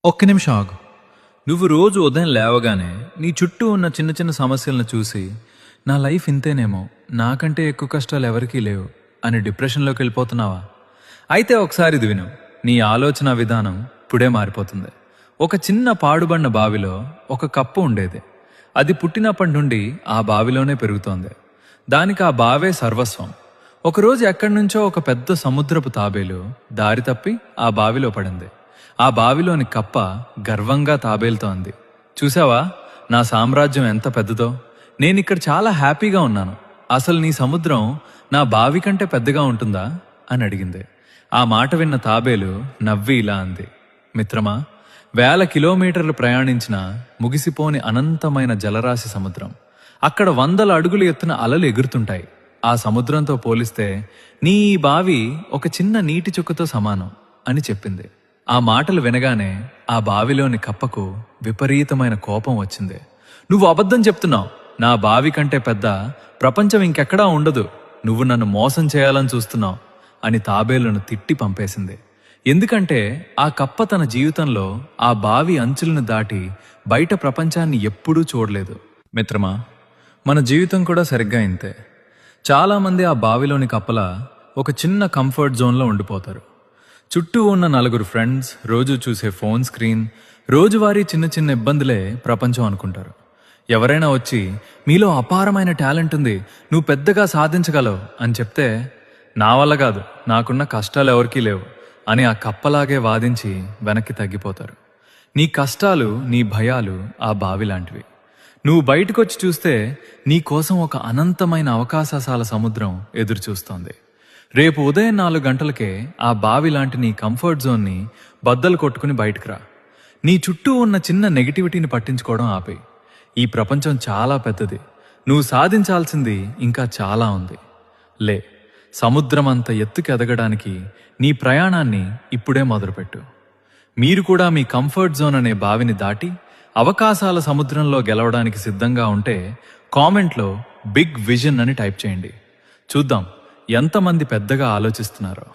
ఒక్క నిమిషం ఆగు. నువ్వు రోజు ఉదయం లేవగానే నీ చుట్టూ ఉన్న చిన్న చిన్న సమస్యలను చూసి నా లైఫ్ ఇంతేనేమో, నాకంటే ఎక్కువ కష్టాలు ఎవరికీ లేవు అని డిప్రెషన్లోకి వెళ్ళిపోతున్నావా? అయితే ఒకసారి ఇది విను. నీ ఆలోచన విధానం ఇప్పుడే మారిపోతుంది. ఒక చిన్న పాడుబడిన బావిలో ఒక కప్ప ఉండేది. అది పుట్టినప్పటి నుండి ఆ బావిలోనే పెరుగుతోంది. దానికి ఆ బావే సర్వస్వం. ఒకరోజు ఎక్కడి నుంచో ఒక పెద్ద సముద్రపు తాబేలు దారి తప్పి ఆ బావిలో పడింది. ఆ బావిలోని కప్ప గర్వంగా తాబేలుతోంది, చూసావా, నా సామ్రాజ్యం ఎంత పెద్దదో, నేనిక్కడ చాలా హ్యాపీగా ఉన్నాను. అసలు నీ సముద్రం నా బావి కంటే పెద్దగా ఉంటుందా అని అడిగింది. ఆ మాట విన్న తాబేలు నవ్వి ఇలా అంది, మిత్రమా, 1000 కిలోమీటర్లు ప్రయాణించిన ముగిసిపోని అనంతమైన జలరాశి సముద్రం. అక్కడ 100 అడుగులు ఎత్తున అలలు ఎగురుతుంటాయి. ఆ సముద్రంతో పోలిస్తే నీ ఈ బావి ఒక చిన్న నీటి చుక్కతో సమానం అని చెప్పింది. ఆ మాటలు వినగానే ఆ బావిలోని కప్పకు విపరీతమైన కోపం వచ్చింది. నువ్వు అబద్ధం చెప్తున్నావు, నా బావి కంటే పెద్ద ప్రపంచం ఇంకెక్కడా ఉండదు, నువ్వు నన్ను మోసం చేయాలని చూస్తున్నావు అని తాబేలును తిట్టి పంపేసింది. ఎందుకంటే ఆ కప్ప తన జీవితంలో ఆ బావి అంచులను దాటి బయట ప్రపంచాన్ని ఎప్పుడూ చూడలేదు. మిత్రమా, మన జీవితం కూడా సరిగ్గా ఇంతే. చాలామంది ఆ బావిలోని కప్పల ఒక చిన్న కంఫర్ట్ జోన్లో ఉండిపోతారు. చుట్టూ ఉన్న 4 ఫ్రెండ్స్, రోజు చూసే ఫోన్ స్క్రీన్, రోజువారీ చిన్న చిన్న ఇబ్బందులే ప్రపంచం అనుకుంటారు. ఎవరైనా వచ్చి మీలో అపారమైన టాలెంట్ ఉంది, నువ్వు పెద్దగా సాధించగలవు అని చెప్తే, నా వల్ల కాదు, నాకున్న కష్టాలు ఎవరికీ లేవు అని ఆ కప్పలాగే వాదించి వెనక్కి తగ్గిపోతారు. నీ కష్టాలు, నీ భయాలు ఆ బావి లాంటివి. నువ్వు బయటకొచ్చి చూస్తే నీ కోసం ఒక అనంతమైన అవకాశాల సముద్రం ఎదురు చూస్తోంది. రేపు ఉదయం 4 గంటలకే ఆ బావి లాంటి నీ కంఫర్ట్ జోన్ని బద్దలు కొట్టుకుని బయటకు రా. నీ చుట్టూ ఉన్న చిన్న నెగిటివిటీని పట్టించుకోవడం ఆపేయి. ఈ ప్రపంచం చాలా పెద్దది, నువ్వు సాధించాల్సింది ఇంకా చాలా ఉంది. లే, సముద్రం అంత ఎత్తుకి ఎదగడానికి నీ ప్రయాణాన్ని ఇప్పుడే మొదలుపెట్టు. మీరు కూడా మీ కంఫర్ట్ జోన్ అనే బావిని దాటి అవకాశాల సముద్రంలో గెలవడానికి సిద్ధంగా ఉంటే కామెంట్లో బిగ్ విజన్ అని టైప్ చేయండి. చూద్దాం ఎంతమంది పెద్దగా ఆలోచిస్తున్నారో.